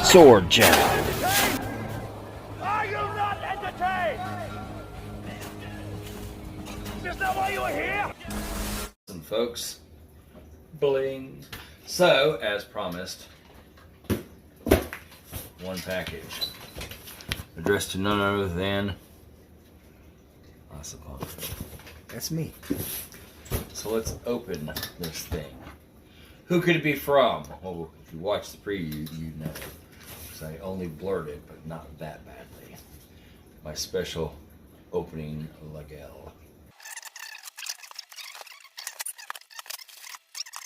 Sword jab. Are you not entertained? Is that why you are here? Listen, folks. Bling. So, as promised, one package addressed to none other than Asa-Punk. That's me. So let's open this thing. Who could it be from? Well, if you watch the preview, you know. Because I only blurred it, but not that badly. My special opening legel.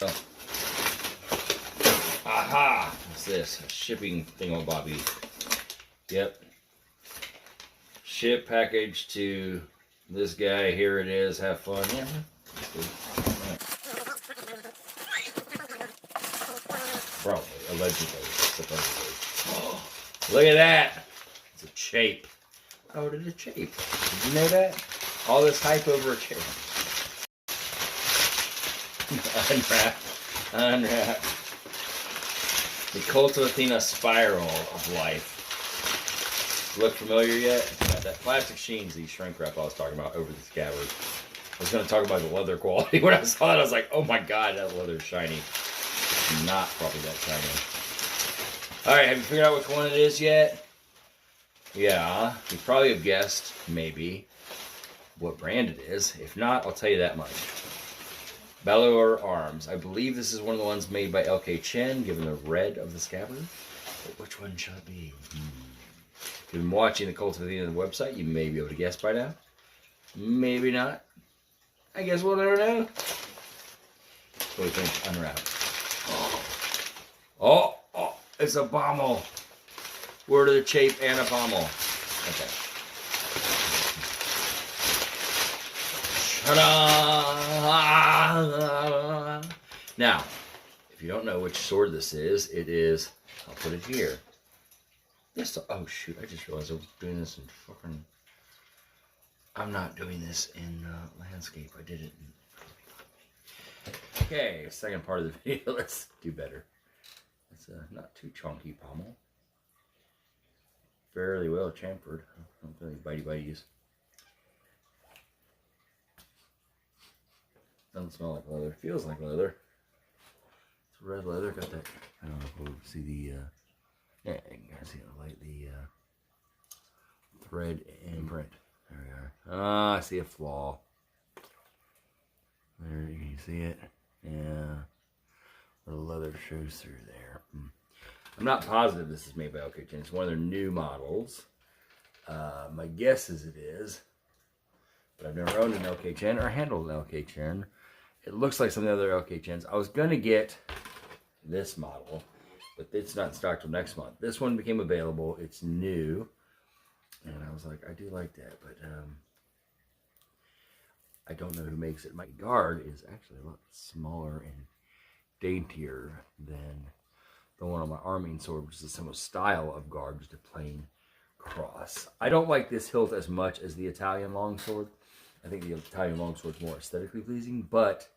Oh. Aha! What's this? A shipping thingamabobby. Yep. Ship package to this guy. Here it is. Have fun. Yeah. Probably. Allegedly. Supposedly. Oh, look at that! It's a chape. I ordered a chape. Did you know that? All this hype over a chape. Unwrap. Unwrap. The Cult of Athena spiral of life. Look familiar yet? Got that plastic sheensy shrink wrap I was talking about over the scabbard. I was going to talk about the leather quality. When I saw it, I was like, oh my god, that leather's shiny. It's not probably that shiny. Alright, have you figured out which one it is yet? Yeah, you probably have guessed, maybe, what brand it is. If not, I'll tell you that much. Balaur Arms. I believe this is one of the ones made by LK Chen, given the red of the scabbard. But which one shall it be? If you've been watching the Cult of Athena website, you may be able to guess by now. Maybe not. I guess we'll never know. What do you think? Unwrap. Oh, it's a pommel. Word of the chape and a pommel. Okay. Ta-da! Now, if you don't know which sword this is, it is, I'll put it here. Yes, oh shoot, I just realized I was doing this in fucking, I'm not doing this in landscape, I did it in, okay, second part of the video, let's do better. It's not too chunky pommel. Fairly well chamfered, don't feel any bitey bites. Doesn't smell like leather. Feels like leather. It's red leather. Got that. I don't know if we'll see the. Yeah, you can see the light. The thread imprint. There we are. Ah, I see a flaw. There, you can see it. Yeah, the leather shows through there. I'm not positive this is made by LK Chen. It's one of their new models. My guess is it is. But I've never owned an LK Chen or handled an LK Chen. It looks like some of the other LK Chens. I was going to get this model, but it's not in stock till next month. This one became available. It's new. And I was like, I do like that, but I don't know who makes it. My guard is actually a lot smaller and daintier than the one on my arming sword, which is a similar style of guard, just a plain cross. I don't like this hilt as much as the Italian longsword. I think the Italian longsword is more aesthetically pleasing, but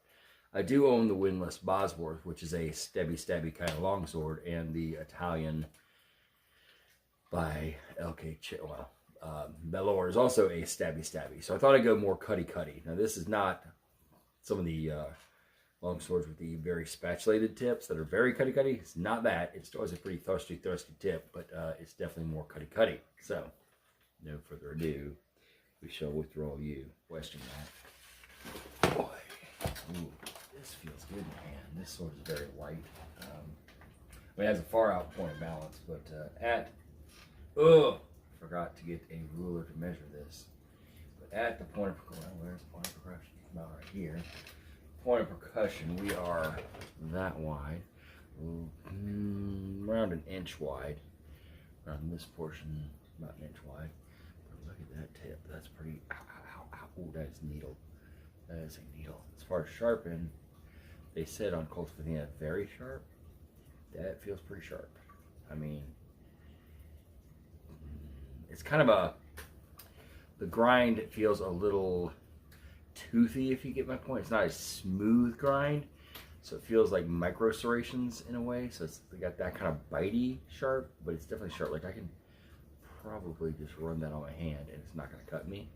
I do own the windlass Bosworth, which is a stabby kind of longsword, and the Italian by LK Chen. Well, Balaur is also a stabby. So I thought I'd go more cutty. Now this is not some of the long swords with the very spatulated tips that are very cutty. It's not that. It still has a pretty thrusty tip, but it's definitely more cutty. So, no further ado, we shall withdraw you. Question that. Boy, ooh, this feels good, man. This sword is very light. It has a far out point of balance, but forgot to get a ruler to measure this. But at the point of percussion, where's the point of percussion? About right here. Point of percussion, we are that wide, around an inch wide. Around this portion, about an inch wide. But look at that tip. That's pretty. Ow. Ooh, that is needle. That is a needle. As far as sharpen, they said on Cult of Athena, very sharp. That feels pretty sharp. I mean, it's kind of the grind feels a little toothy, if you get my point. It's not a smooth grind. So it feels like micro serrations in a way. So it's got that kind of bitey sharp, but it's definitely sharp. Like I can probably just run that on my hand and it's not going to cut me.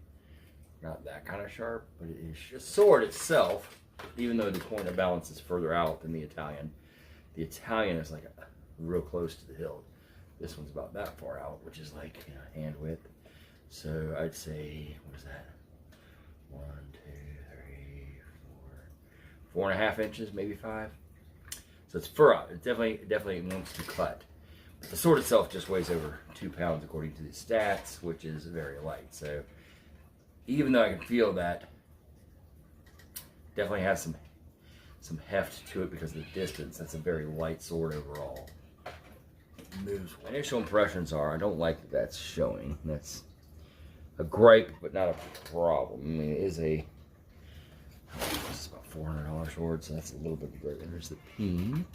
Not that kind of sharp, but it is just sword itself. Even though the point of balance is further out than the Italian is like real close to the hilt. This one's about that far out, which is like, you know, hand width. So I'd say, what is that? 1, 2, 3, 4, 4.5 inches, maybe 5. So it's fur out. It definitely wants to cut. But the sword itself just weighs over 2 pounds according to the stats, which is very light. So even though I can feel that, definitely has some heft to it because of the distance. That's a very light sword overall. Moves. Initial impressions are, I don't like that that's showing. That's a gripe, but not a problem. I mean, it is it's about $400 sword, so that's a little bit of a gripe. And there's the peen.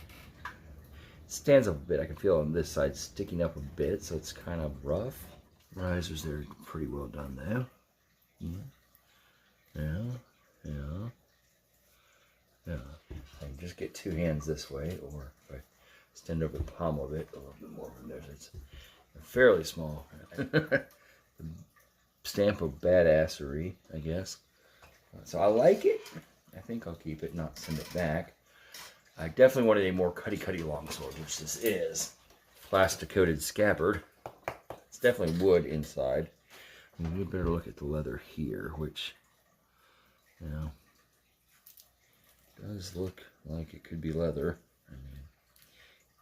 Stands up a bit. I can feel on this side sticking up a bit, so it's kind of rough. Risers there pretty well done though. Yeah. I can just get 2 hands this way, or if I extend over the palm of it a little bit more from there. It's fairly small. Stamp of badassery, I guess. So I like it. I think I'll keep it, not send it back. I definitely wanted a more cutty longsword, which this is. Plastic coated scabbard. It's definitely wood inside. And we better look at the leather here, which, you know, does look like it could be leather. I mean,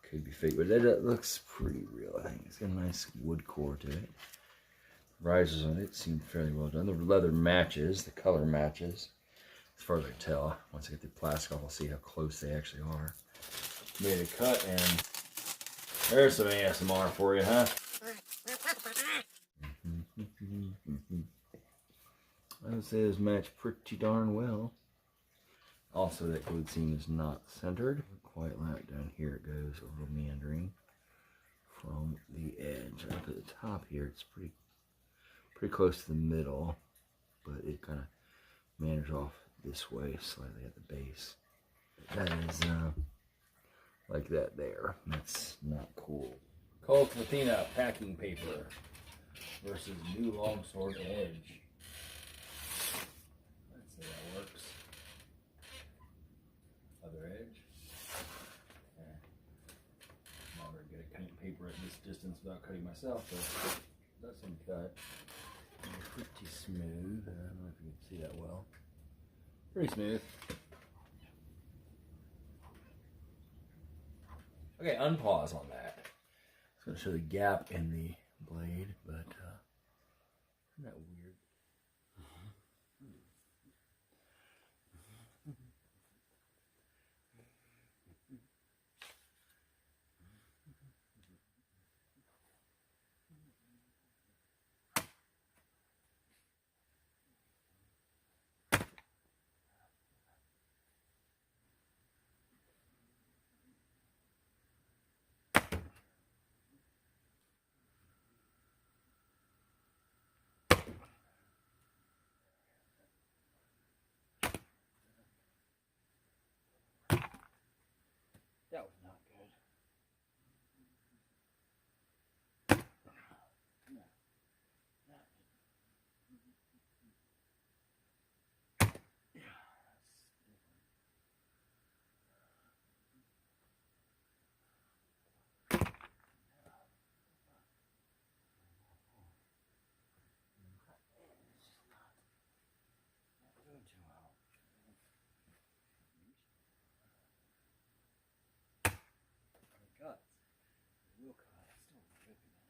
it could be fake, but it looks pretty real. I think it's got a nice wood core to it. Risers on it seem fairly well done. The leather matches, the color matches, as far as I can tell. Once I get the plastic off, I'll see how close they actually are. Made a cut, and there's some ASMR for you, huh? I would say those match pretty darn well. Also, that glued seam is not centered. Quite like down here, it goes a little meandering from the edge. Up at the top here, it's pretty close to the middle, but it kind of meanders off this way slightly at the base. That is like that there. That's not cool. Colt Athena packing paper versus new longsword edge. Let's see how that works. Other edge. I'm not very good at cutting paper at this distance without cutting myself, but it does seem cut. Pretty smooth. I don't know if you can see that well. Pretty smooth. Okay, unpause on that. It's going to show the gap in the blade, but isn't that weird? That was not good. No. Not yeah, not doing too well. Cuts. Real cut. Still ripping it.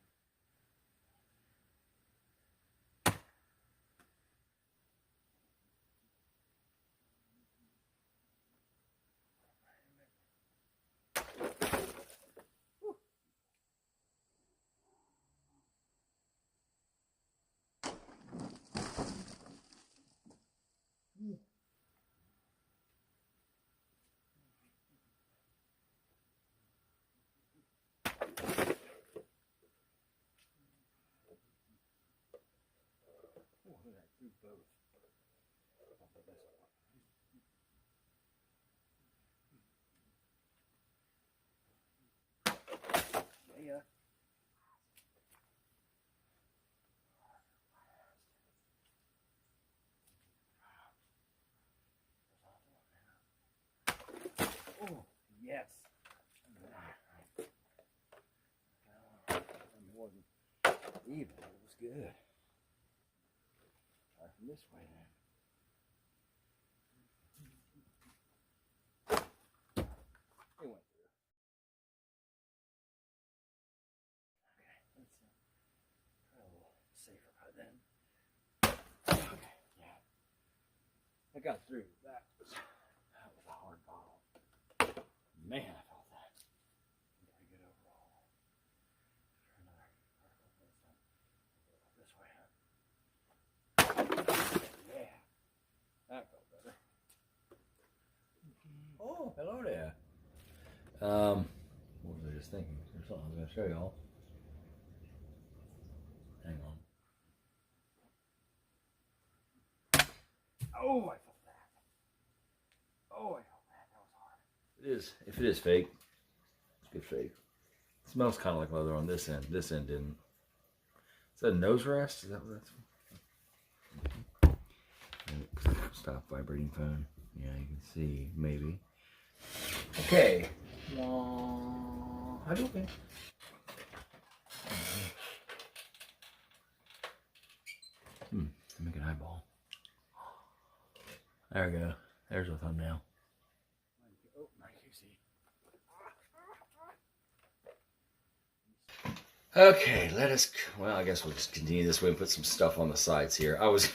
Do both. ya. Oh, yes. More than even. It was good. Try from this way then. It went through. Okay, let's try a little safer by then. Okay, yeah. I got through. That was a hard bottle. Man, I felt that. Pretty good overall. Try another article this time. This way, huh? Yeah. That felt better. Oh, hello there. What was I just thinking? There's something I was going to show y'all. Hang on. Oh, I felt that. Oh, I felt that. That was hard. It is. If it is fake, it's good fake. It smells kind of like leather on this end. This end didn't. Is that a nose rest? Is that what that's? Stop vibrating phone. Yeah, you can see maybe. Okay. How do we? Make an eyeball. There we go. There's a thumbnail. Oh, my QC. Okay, let us. Well, I guess we'll just continue this way and put some stuff on the sides here. I was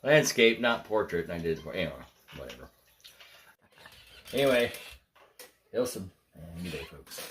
landscape, not portrait, and I did anyway. Whatever. Anyway, Ilson and good day, folks.